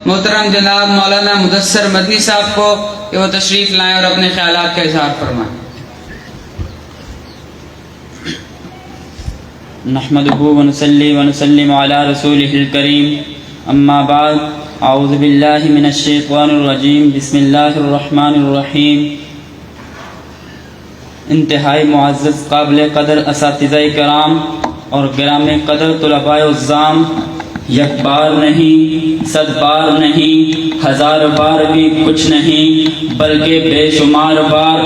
محترم جناب مولانا مدثر مدنی صاحب کو کہ وہ تشریف لائیں اور اپنے خیالات کا اظہار فرمائیں۔ نحمده ونصلي ونسلم على رسوله الكريم اما بعد اعوذ باللہ من الشیطان الرجیم بسم اللہ الرحمن الرحیم۔ انتہائی معزز قابل قدر اساتذہ کرام اور گرامی قدر طلباء عزام، یک بار نہیں، صد بار نہیں، ہزار بار بھی کچھ نہیں بلکہ بے شمار بار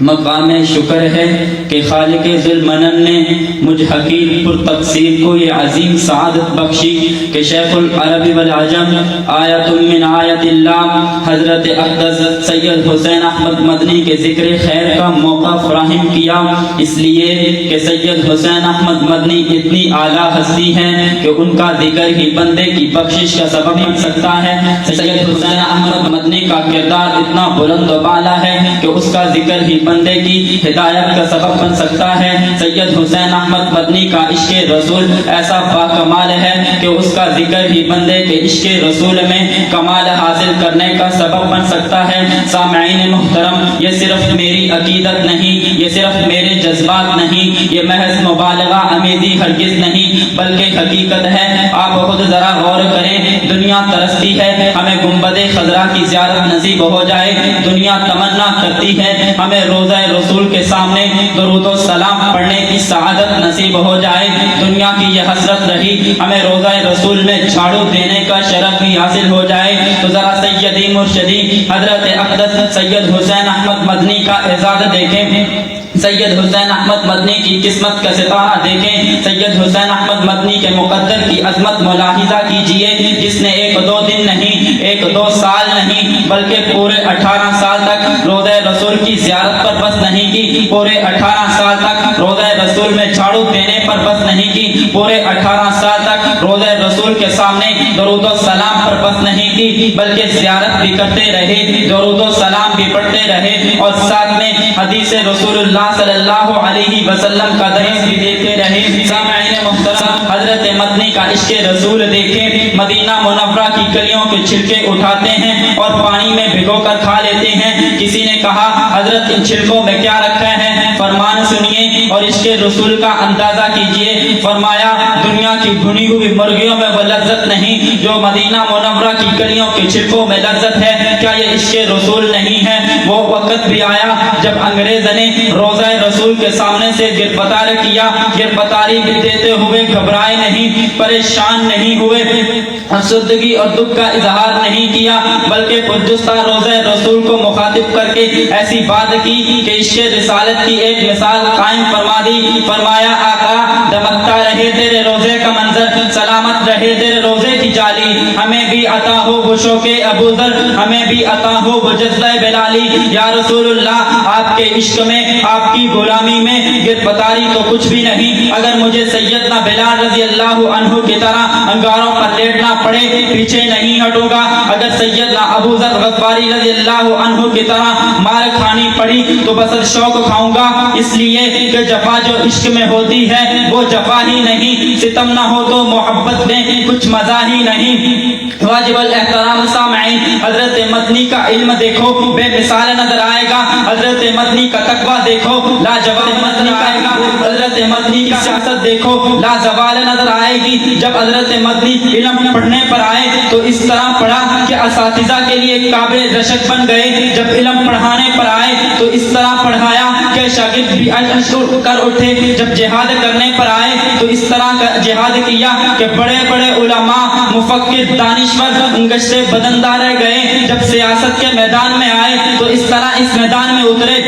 مقام شکر ہے کہ خالق ذی المنن نے مجھ حقیر پر تقصیر کو یہ عظیم سعادت بخشی کہ شیخ العرب والعجم آیت من آیت اللہ حضرت اقدس سید حسین احمد مدنی کے ذکر خیر کا موقع فراہم کیا، اس لیے کہ سید حسین احمد مدنی اتنی اعلیٰ ہستی ہیں کہ ان کا ذکر ہی بندے کی بخشش کا سبب بن سکتا ہے۔ سید حسین احمد مدنی کا کردار اتنا بلند و بالا ہے کہ اس کا ذکر ہی بندے کی ہدایت کا سبب بن سکتا ہے۔ سید حسین احمد مدنی کا عشق رسول ایسا باکمال ہے کہ اس کا ذکر ہی بندے کے عشق رسول میں کمال حاصل کرنے کا سبب بن سکتا ہے۔ سامعین محترم، یہ صرف میری عقیدت نہیں، یہ صرف میرے جذبات نہیں، یہ محض مبالغہ امیزی ہرگز نہیں بلکہ حقیقت ہے۔ آپ خود ذرا غور کریں، دنیا ترستی ہے ہمیں گنبد خضرا کی زیارت نصیب ہو جائے، دنیا تمنا کرتی ہے ہمیں روزہ رسول کے سامنے درود و سلام پڑھنے کی سعادت نصیب ہو جائے، دنیا کی یہ حسرت رہی ہمیں روزہ رسول میں جھاڑو دینے کا شرف بھی حاصل ہو جائے۔ تو ذرا سیدی مرشدی حضرت اقدس سید حسین احمد مدنی کا اعزاز دیکھیں، سید حسین احمد مدنی کی قسمت کا ستارہ دیکھیں، سید حسین احمد مدنی کے مقدر کی عظمت ملاحظہ کیجئے، جس نے ایک دو دن نہیں، ایک دو سال نہیں بلکہ پورے 18 سال تک روضہ رسول کی زیارت پر بس نہیں کی، پورے 18 سال تک روضہ رسول میں جھاڑو دینے پر بس نہیں کی، پورے 18 سال تک روضہ رسول کے سامنے درود و سلام پر بس نہیں کی بلکہ زیارت بھی کرتے رہے، درود و سلام بھی پڑھتے رہے اور ساتھ میں حدیث رسول اللہ صلی اللہ علیہ وسلم کا درس بھی دیتے رہے۔ سامعین محترم، حضرت مدنی کا عشق رسول دیکھیں، مدینہ منورہ کی گلیوں کے چھلکے اٹھاتے ہیں اور پانی میں بھگو کر کھا لیتے ہیں۔ کسی نے کہا حضرت ان چھلکوں میں کیا رکھا ہے؟ فرمان سنیے اور عشق رسول کا اندازہ کیجئے۔ فرمایا دنیا کی بھنی ہوئی مرغیوں میں وہ لذت نہیں جو مدینہ منورہ کی گلیوں کے چھلکوں میں لذت ہے۔ کیا یہ عشق رسول نہیں ہے؟ وہ وقت بھی آیا جب انگریز نے روضہ رسول کے سامنے سے گرفتار کیا، گرفتاری بھی دیتے ہوئے گھبرائے نہیں، پریشان نہیں ہوئے، افسردگی اور دکھ کا اظہار نہیں کیا بلکہ پرجستہ روضہ رسول کو مخاطب کر کے ایسی بات کی کہ عشق رسالت کی ایک مثال قائم فرما دی۔ فرمایا آقا دمکتا رہے تیرے روزے کا منظر، سلامت رہے تیرے روزے کی جالی، ہمیں بھی عطا ہو وہ شوق ابو ذر، ہمیں بھی عطا ہو وہ جذبہ بلالی۔ یا رسول اللہ آپ کے عشق میں، آپ کی غلامی میں گرفتاری تو کچھ بھی نہیں، اگر مجھے سیدنا بلال رضی اللہ عنہ کی طرح انگاروں پر لیٹنا پڑے پیچھے نہیں ہٹوں گا، اگر سیدنا ابو ذر غفاری رضی اللہ عنہ کی طرح مار کھانی پڑی تو بس شوق کھاؤں گا، اس لیے کہ جفا جو عشق میں ہوتی ہے وہ جفا ہی نہیں، ستم نہ ہو تو محبت میں کچھ مزہ ہی نہیں۔ واجب الاحترام سامعین، حضرت مدنی کا علم دیکھو بے مثال نظر آئے گا، حضرت مدنی کا تقویٰ دیکھو لاجواب مدنی کا، حضرت مدنی کی سیاست دیکھو لازوال نظر آئے گی۔ جب حضرت مدنی علم پڑھنے پر آئے تو اس طرح پڑھا کہ اساتذہ کے لیے قابل رشک بن گئے، جب علم پڑھانے پر آئے تو اس طرح پڑھایا کہ شاگرد بھی اشعر کر اٹھے، جب جہاد کرنے پر آئے تو اس طرح کا جہاد کیا کہ بڑے بڑے علماء مفکر دانشور انگشت بدندہ رہ گئے، جب سیاست کے میدان میں آئے تو اس طرح اس میدان میں اترے،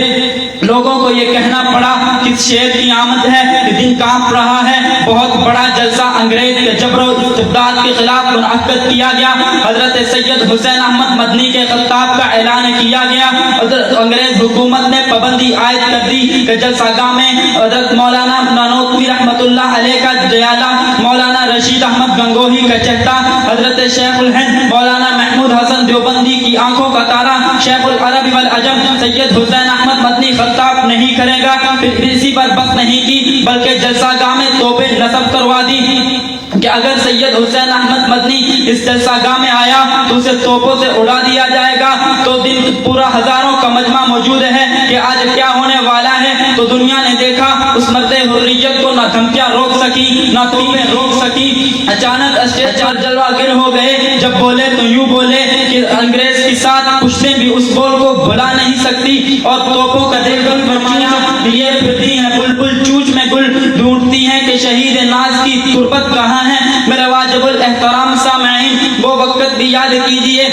لوگوں کو یہ کہنا پڑا کس شیر کی آمد ہے کہ دن کانپ رہا ہے، بہت بڑا جلسہ انگریز کے جبر و استبداد کے خلاف منعقد کیا گیا، حضرت سید حسین احمد مدنی کے خطاب کا اعلان کیا گیا، حضرت انگریز حکومت نے پابندی عائد کر دی کہ جلسہ گاہ میں حضرت مولانا نانوتوی رحمۃ اللہ علیہ کا جیالہ، مولانا رشید احمد گنگوہی کا چہتا، حضرت شیخ الہند مولانا محمود حسن دیوبندی کی آنکھوں کا تارا، شیخ العرب والعجم سید حسین احمد مدنی خطاب نہیں کرے گا، پھر اسی پر بس نہیں کی بلکہ جلسہ گاہ میں توبے نصب کروا دی کہ اگر سید حسین احمد مدنی اس جلسہ گاہ میں فرمایا تو اسے توپوں سے اڑا دیا جائے گا. تو دن پورا ہزاروں کا مجمع موجود ہے کہ آج کیا ہونے والا ہے. تو دنیا نے دیکھا اس مرد حریت کو نہ دھمکیاں روک سکی نہ توپیں روک سکی. اچانک اسٹیج پر جلوہ گر ہو گئے. جب بولے تو یوں بولے کہ انگریز کی ساتھ پشتیں بھی اس بول کو بھلا نہیں سکتی. اور توپوں کا دیکھ کر فرمایا یہ پھرتی ہیں بلبل چوچ میں گل ڈھونڈتی ہیں کہ شہید ناز کی تربت کہاں ہے. میرے واجب الاحترام سامعین وہ وقت بھی یاد کیجئے.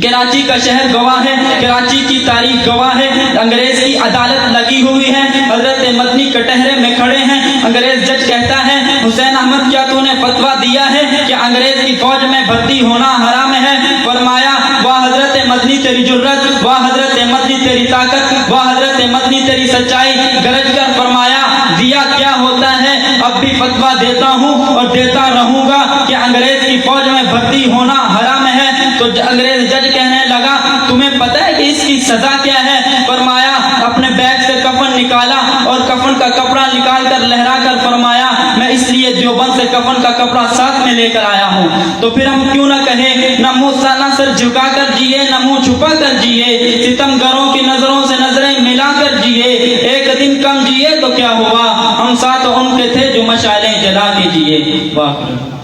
کراچی کا شہر گواہ ہے, کراچی کی تاریخ گواہ ہے. انگریز کی عدالت لگی ہوئی ہے, حضرت مدنی کٹہرے میں کھڑے ہیں. انگریز جج کہتا ہے حسین احمد کیا تو نے فتویٰ دیا ہے کہ انگریز کی فوج میں بھرتی ہونا حرام ہے. فرمایا واہ حضرت مدنی تیری جرت, واہ حضرت مدنی تیری طاقت, واہ حضرت مدنی تیری سچائی. گرج کر فرمایا دیا کیا ہوتا ہے, اب بھی فتویٰ دیتا ہوں اور دیتا رہوں گا کہ انگریز کی فوج میں بھرتی ہونا حرام ہے. تو انگریز جج کہنے لگا تمہیں پتہ ہے کہ اس کی سزا کیا ہے. فرمایا اپنے بیگ سے کفن نکالا اور کفن کا کپڑا نکال کر لہرا کر فرمایا میں اس لیے دیوبند سے کفن کا کپڑا ساتھ میں لے کر آیا ہوں. تو پھر ہم کیوں نہ کہیں نہ منہ نہ سر جھکا کر جیے نہ منہ چھپا کر جیے, ستم گروں کی نظروں سے نظریں ملا کر جیے. ایک دن کم جیے تو کیا ہوا, ہم ساتھ ان کے تھے جو مشعلیں جلا کے جیے. واہ